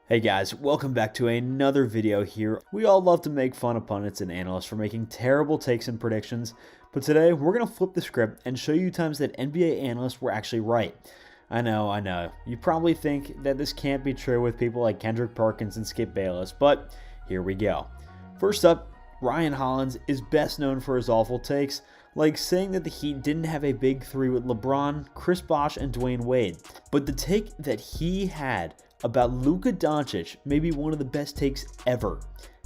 Hey guys, welcome back to another video here. We all love to make fun of pundits and analysts for making terrible takes and predictions, but today we're going to flip the script and show you times that NBA analysts were actually right. I know. You probably think that this can't be true with people like Kendrick Perkins and Skip Bayless, but here we go. First up, Ryan Hollins is best known for his awful takes, like saying that the Heat didn't have a big three with LeBron, Chris Bosh, and Dwayne Wade. But the take that he had about Luka Doncic may be one of the best takes ever.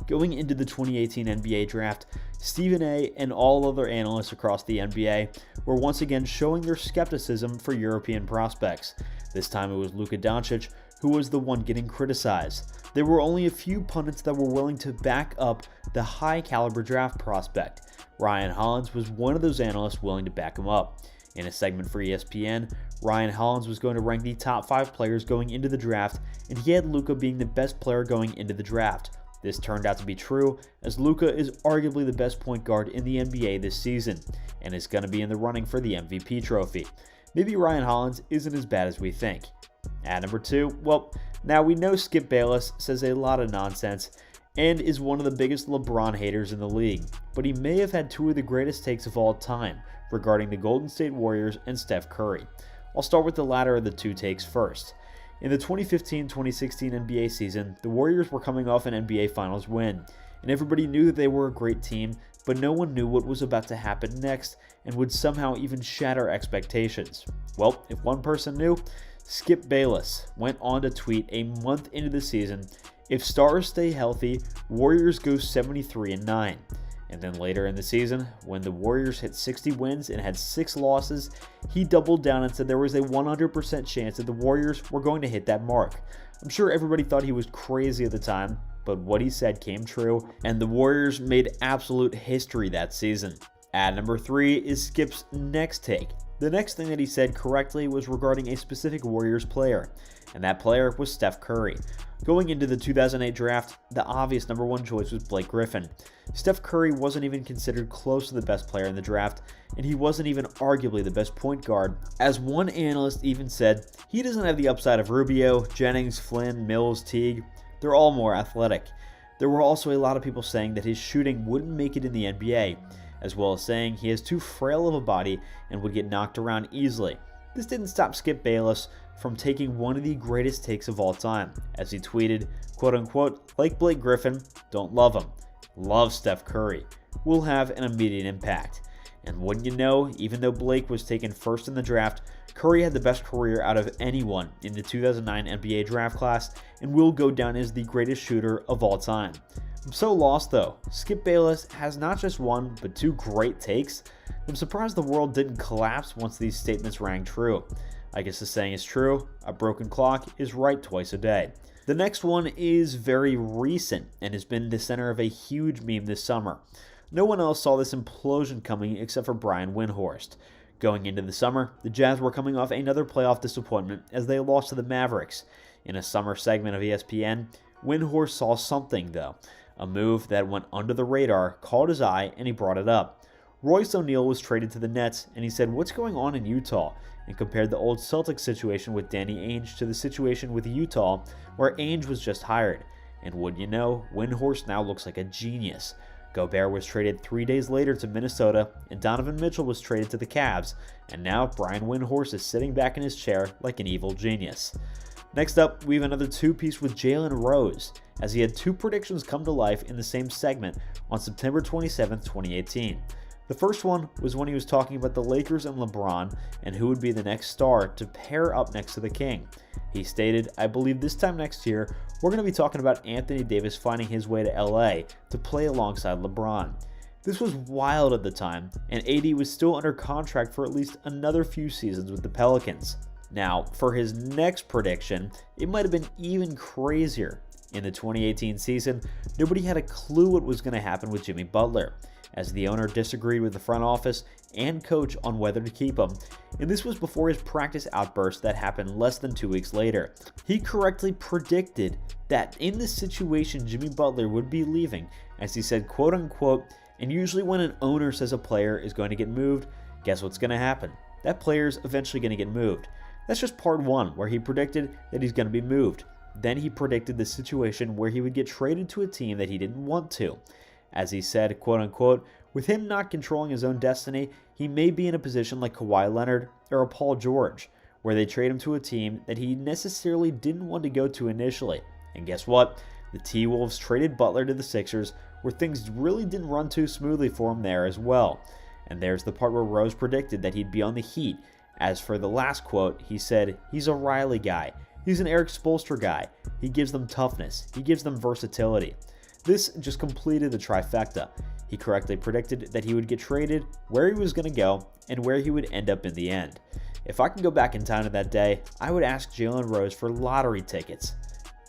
Going into the 2018 NBA draft, Stephen A. and all other analysts across the NBA were once again showing their skepticism for European prospects. This time it was Luka Doncic who was the one getting criticized. There were only a few pundits that were willing to back up the high caliber draft prospect. Ryan Hollins was one of those analysts willing to back him up. In a segment for ESPN, Ryan Hollins was going to rank the top 5 players going into the draft, and he had Luka being the best player going into the draft. This turned out to be true, as Luka is arguably the best point guard in the NBA this season, and is going to be in the running for the MVP trophy. Maybe Ryan Hollins isn't as bad as we think. At number 2, well, now we know Skip Bayless says a lot of nonsense, and is one of the biggest LeBron haters in the league, but he may have had 2 of the greatest takes of all time regarding the Golden State Warriors and Steph Curry. I'll start with the latter of the 2 takes first. In the 2015-2016 NBA season, the Warriors were coming off an NBA Finals win, and everybody knew that they were a great team, but no one knew what was about to happen next and would somehow even shatter expectations. Well, if one person knew, Skip Bayless went on to tweet a month into the season, "If stars stay healthy, Warriors go 73-9. And then later in the season, when the Warriors hit 60 wins and had 6 losses, he doubled down and said there was a 100% chance that the Warriors were going to hit that mark. I'm sure everybody thought he was crazy at the time, but what he said came true, and the Warriors made absolute history that season. At number 3 is Skip's next take. The next thing that he said correctly was regarding a specific Warriors player, and that player was Steph Curry. Going into the 2008 draft, the obvious number 1 choice was Blake Griffin. Steph Curry wasn't even considered close to the best player in the draft, and he wasn't even arguably the best point guard. As one analyst even said, he doesn't have the upside of Rubio, Jennings, Flynn, Mills, Teague. They're all more athletic. There were also a lot of people saying that his shooting wouldn't make it in the NBA, as well as saying he has too frail of a body and would get knocked around easily. This didn't stop Skip Bayless from taking one of the greatest takes of all time, as he tweeted, quote unquote, "Like Blake Griffin, don't love him. Love Steph Curry. Will have an immediate impact." And wouldn't you know, even though Blake was taken first in the draft, Curry had the best career out of anyone in the 2009 NBA draft class and will go down as the greatest shooter of all time. I'm so lost though. Skip Bayless has not just one, but 2 great takes. I'm surprised the world didn't collapse once these statements rang true. I guess the saying is true, a broken clock is right twice a day. The next one is very recent and has been the center of a huge meme this summer. No one else saw this implosion coming except for Brian Windhorst. Going into the summer, the Jazz were coming off another playoff disappointment as they lost to the Mavericks. In a summer segment of ESPN, Windhorst saw something though. A move that went under the radar caught his eye and he brought it up. Royce O'Neal was traded to the Nets and he said, "What's going on in Utah?" and compared the old Celtics situation with Danny Ainge to the situation with Utah where Ainge was just hired. And wouldn't you know, Windhorst now looks like a genius. Gobert was traded 3 days later to Minnesota, and Donovan Mitchell was traded to the Cavs, and now Brian Windhorst is sitting back in his chair like an evil genius. Next up, we have another 2-piece with Jalen Rose, as he had 2 predictions come to life in the same segment on September 27, 2018. The first one was when he was talking about the Lakers and LeBron and who would be the next star to pair up next to the King. He stated, "I believe this time next year, we're going to be talking about Anthony Davis finding his way to LA to play alongside LeBron." This was wild at the time, and AD was still under contract for at least another few seasons with the Pelicans. Now, for his next prediction, it might have been even crazier. In the 2018 season, nobody had a clue what was going to happen with Jimmy Butler, as the owner disagreed with the front office and coach on whether to keep him, and this was before his practice outburst that happened less than 2 weeks later. He correctly predicted that in this situation Jimmy Butler would be leaving, as he said, quote unquote, "And usually when an owner says a player is going to get moved, guess what's going to happen? That player's eventually going to get moved." That's just part 1, where he predicted that he's going to be moved. Then he predicted the situation where he would get traded to a team that he didn't want to. As he said, quote unquote, with him not controlling his own destiny, he may be in a position like Kawhi Leonard or a Paul George, where they trade him to a team that he necessarily didn't want to go to initially. And guess what? The T-Wolves traded Butler to the Sixers, where things really didn't run too smoothly for him there as well. And there's the part where Rose predicted that he'd be on the Heat. As for the last quote, he said, he's a Riley guy. He's an Eric Spoelstra guy. He gives them toughness. He gives them versatility. This just completed the trifecta. He correctly predicted that he would get traded, where he was going to go, and where he would end up in the end. If I can go back in time to that day, I would ask Jalen Rose for lottery tickets.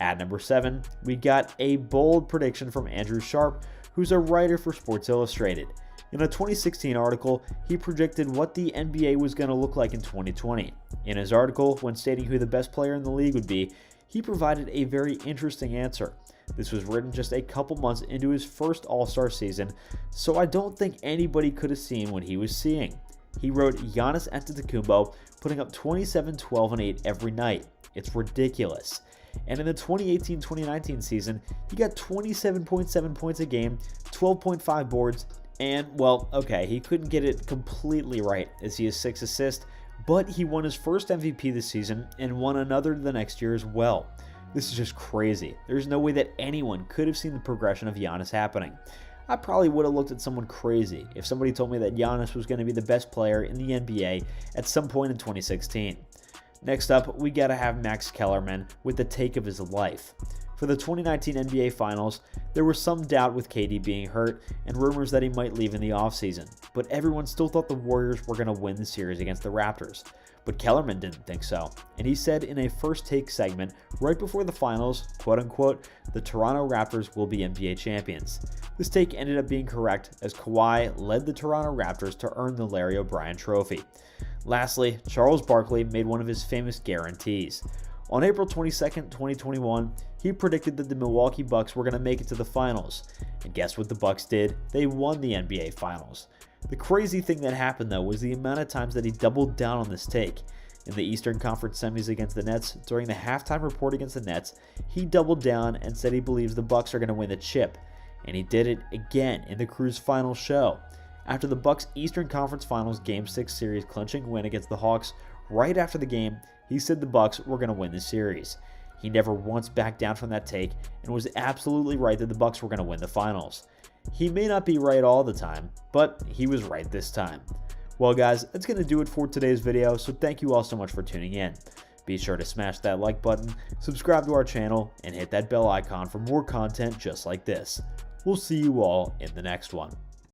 At number 7, we got a bold prediction from Andrew Sharp, who's a writer for Sports Illustrated. In a 2016 article, he predicted what the NBA was going to look like in 2020. In his article, when stating who the best player in the league would be, he provided a very interesting answer. This was written just a couple months into his first All-Star season, so I don't think anybody could have seen what he was seeing. He wrote Giannis Antetokounmpo putting up 27, 12, and 8 every night. It's ridiculous. And in the 2018-2019 season, he got 27.7 points a game, 12.5 boards, and, well, okay, he couldn't get it completely right as he has 6 assists, but he won his first MVP this season and won another the next year as well. This is just crazy. There's no way that anyone could have seen the progression of Giannis happening. I probably would have looked at someone crazy if somebody told me that Giannis was going to be the best player in the NBA at some point in 2016. Next up, we gotta have Max Kellerman with the take of his life. For the 2019 NBA Finals, there was some doubt with KD being hurt and rumors that he might leave in the offseason, but everyone still thought the Warriors were going to win the series against the Raptors. But Kellerman didn't think so, and he said in a first take segment right before the finals, quote unquote, the Toronto Raptors will be NBA champions. This take ended up being correct as Kawhi led the Toronto Raptors to earn the Larry O'Brien trophy. Lastly, Charles Barkley made one of his famous guarantees. On April 22, 2021, he predicted that the Milwaukee Bucks were going to make it to the finals. And guess what the Bucks did? They won the NBA Finals. The crazy thing that happened though was the amount of times that he doubled down on this take. In the Eastern Conference semis against the Nets, during the halftime report against the Nets, he doubled down and said he believes the Bucks are going to win the chip. And he did it again in the Crew's final show. After the Bucks' Eastern Conference Finals Game 6 series clinching win against the Hawks, right after the game, he said the Bucks were going to win the series. He never once backed down from that take and was absolutely right that the Bucks were going to win the finals. He may not be right all the time, but he was right this time. Well guys, that's going to do it for today's video, so thank you all so much for tuning in. Be sure to smash that like button, subscribe to our channel, and hit that bell icon for more content just like this. We'll see you all in the next one.